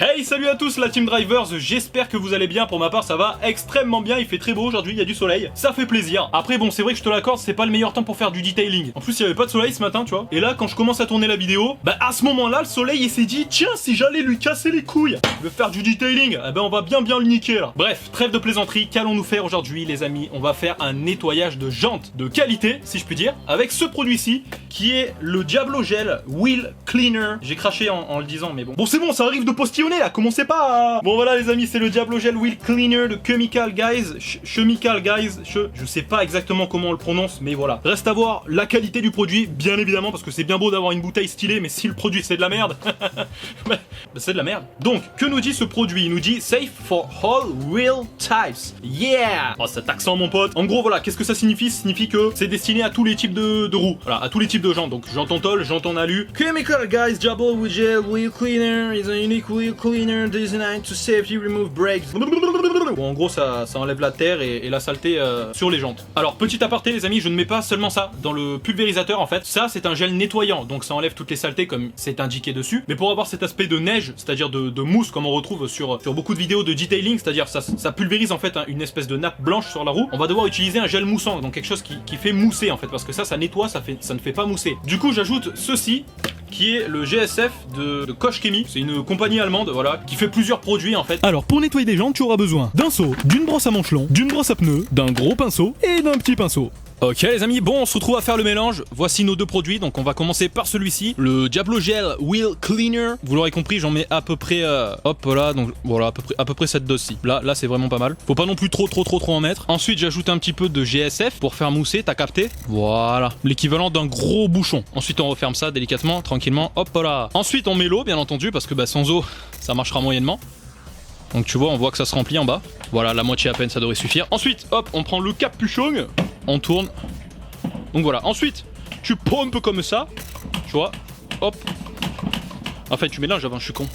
Hey, salut à tous la Team Drivers, j'espère que vous allez bien. Pour ma part ça va extrêmement bien, il fait très beau aujourd'hui, il y a du soleil, ça fait plaisir. Après bon, c'est vrai que je te l'accorde, c'est pas le meilleur temps pour faire du detailing. En plus il y avait pas de soleil ce matin, tu vois. Et là quand je commence à tourner la vidéo, bah à ce moment-là le soleil il s'est dit tiens, si j'allais lui casser les couilles de faire du detailing, eh ben on va bien le niquer là. Bref, trêve de plaisanterie, qu'allons-nous faire aujourd'hui les amis? On va faire un nettoyage de jantes de qualité, si je puis dire, avec ce produit-ci qui est le Diablo Gel Wheel Cleaner. J'ai craché en le disant mais bon. Bon c'est bon, ça arrive de postillonner là, commencez pas à... Bon voilà les amis, c'est le Diablo Gel Wheel Cleaner de Chemical Guys, je sais pas exactement comment on le prononce, mais voilà. Reste à voir la qualité du produit, bien évidemment, parce que c'est bien beau d'avoir une bouteille stylée, mais si le produit c'est de la merde, bah, c'est de la merde. Donc, que nous dit ce produit? Il nous dit safe for all wheel types. Yeah! Oh cet accent mon pote. En gros voilà, qu'est-ce que ça signifie? Ça signifie que c'est destiné à tous les types de roues, voilà, à tous les types de jantes. Donc j'entends tôle, j'entends alu. Chemical Guys Diablo Gel Wheel Cleaner is a unique wheel cleaner designed to safely remove brakes. Bon en gros ça enlève la terre et la saleté sur les jantes. Alors petit aparté les amis, je ne mets pas seulement ça dans le pulvérisateur en fait. Ça c'est un gel nettoyant, donc ça enlève toutes les saletés comme c'est indiqué dessus. Mais pour avoir cet aspect de neige, c'est-à-dire de mousse comme on retrouve sur beaucoup de vidéos de detailing, c'est-à-dire ça pulvérise en fait une espèce de nappe blanche sur la roue, on va devoir utiliser un gel moussant, donc quelque chose qui fait mousser en fait, parce que ça nettoie, ça ne fait pas mousser. Du coup j'ajoute ceci, qui est le GSF de Koch Chemie. C'est une compagnie allemande, voilà, qui fait plusieurs produits en fait. Alors pour nettoyer des jantes, tu auras besoin d'un seau, d'une brosse à manche long, d'une brosse à pneus, d'un gros pinceau et d'un petit pinceau. Ok les amis, bon on se retrouve à faire le mélange. Voici nos deux produits, donc on va commencer par celui-ci, le Diablo Gel Wheel Cleaner. Vous l'aurez compris, j'en mets à peu près, hop là, donc voilà, à peu près cette dose-ci. Là c'est vraiment pas mal. Faut pas non plus trop en mettre. Ensuite j'ajoute un petit peu de GSF pour faire mousser, t'as capté? Voilà, l'équivalent d'un gros bouchon. Ensuite on referme ça délicatement, tranquillement, hop là. Ensuite on met l'eau bien entendu, parce que bah, sans eau ça marchera moyennement. Donc tu vois, on voit que ça se remplit en bas. Voilà, la moitié à peine, ça devrait suffire. Ensuite, hop, on prend le capuchon, on tourne. Donc voilà, ensuite, tu pompes comme ça, tu vois, hop. En fait, tu mélanges avant, je suis con.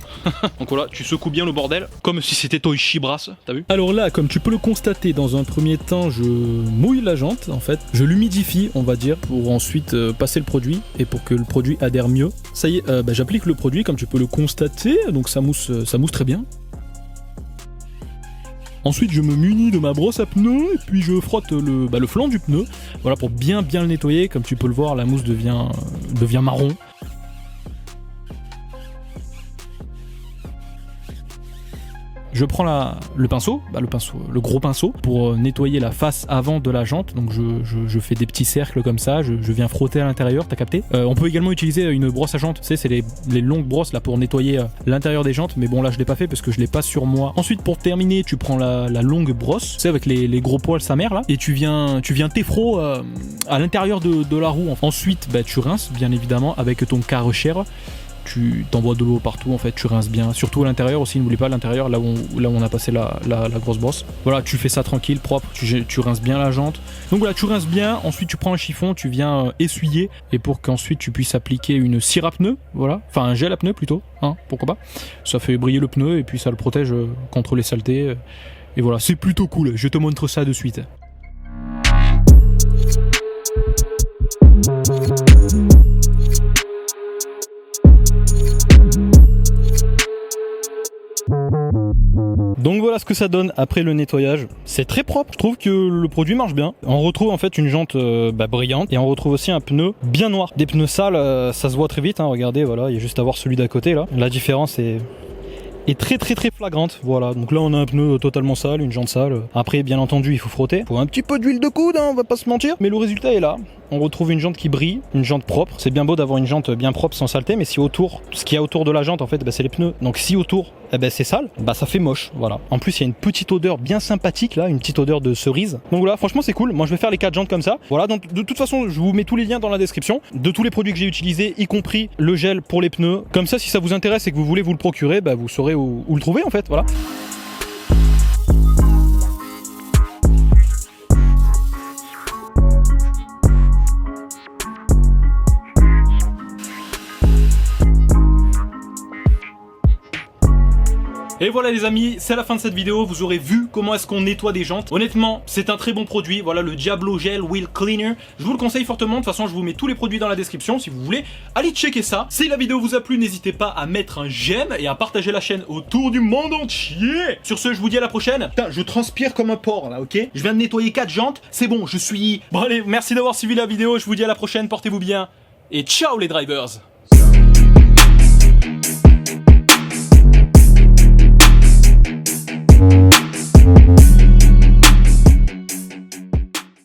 Donc voilà, tu secoues bien le bordel, comme si c'était ton Chibras, t'as vu? Alors là, comme tu peux le constater, dans un premier temps, je mouille la jante, en fait. Je l'humidifie, on va dire, pour ensuite passer le produit, et pour que le produit adhère mieux. Ça y est, j'applique le produit, comme tu peux le constater, donc ça mousse très bien. Ensuite, je me munis de ma brosse à pneus et puis je frotte le flanc du pneu, voilà, pour bien le nettoyer. Comme tu peux le voir, la mousse devient marron. Je prends le pinceau, le gros pinceau, pour nettoyer la face avant de la jante. Donc je fais des petits cercles comme ça, je viens frotter à l'intérieur, t'as capté? On peut également utiliser une brosse à jantes, tu sais, c'est les longues brosses là pour nettoyer l'intérieur des jantes, mais bon là je l'ai pas fait parce que je l'ai pas sur moi. Ensuite pour terminer, tu prends la longue brosse, tu sais, avec les gros poils sa mère là, et tu viens t'effro à l'intérieur de la roue. Ensuite tu rinces bien évidemment avec ton Karcher. Tu t'envoies de l'eau partout en fait, tu rinces bien, surtout à l'intérieur aussi, n'oublie pas l'intérieur, là où on a passé la grosse brosse. Voilà, tu fais ça tranquille, propre, tu rinces bien la jante. Donc voilà, tu rinces bien, ensuite tu prends un chiffon, tu viens essuyer, et pour qu'ensuite tu puisses appliquer une cire à pneu, voilà, enfin un gel à pneu plutôt, hein, pourquoi pas. Ça fait briller le pneu et puis ça le protège contre les saletés, et voilà, c'est plutôt cool, je te montre ça de suite. Donc voilà ce que ça donne après le nettoyage. C'est très propre, je trouve que le produit marche bien. On retrouve en fait une jante brillante et on retrouve aussi un pneu bien noir. Des pneus sales, ça se voit très vite, hein. Regardez, voilà, il y a juste à voir celui d'à côté là. La différence est très flagrante, voilà. Donc là on a un pneu totalement sale, une jante sale. Après bien entendu il faut frotter. Faut un petit peu d'huile de coude, hein, on va pas se mentir. Mais le résultat est là. On retrouve une jante qui brille, une jante propre. C'est bien beau d'avoir une jante bien propre sans saleté, mais si autour, ce qu'il y a autour de la jante en fait, c'est les pneus. Donc si autour, c'est sale, ça fait moche, voilà. En plus il y a une petite odeur bien sympathique là, une petite odeur de cerise. Donc voilà, franchement c'est cool. Moi je vais faire les 4 jantes comme ça. Voilà, donc de toute façon je vous mets tous les liens dans la description de tous les produits que j'ai utilisés, y compris le gel pour les pneus. Comme ça si ça vous intéresse et que vous voulez vous le procurer, vous saurez où le trouver en fait, voilà. Et voilà les amis, c'est la fin de cette vidéo, vous aurez vu comment est-ce qu'on nettoie des jantes. Honnêtement, c'est un très bon produit, voilà le Diablo Gel Wheel Cleaner. Je vous le conseille fortement, de toute façon je vous mets tous les produits dans la description si vous voulez. Allez checker ça. Si la vidéo vous a plu, n'hésitez pas à mettre un j'aime et à partager la chaîne autour du monde entier. Sur ce, je vous dis à la prochaine. Putain, je transpire comme un porc là, ok? Je viens de nettoyer 4 jantes, c'est bon, je suis... Bon allez, merci d'avoir suivi la vidéo, je vous dis à la prochaine, portez-vous bien. Et ciao les drivers!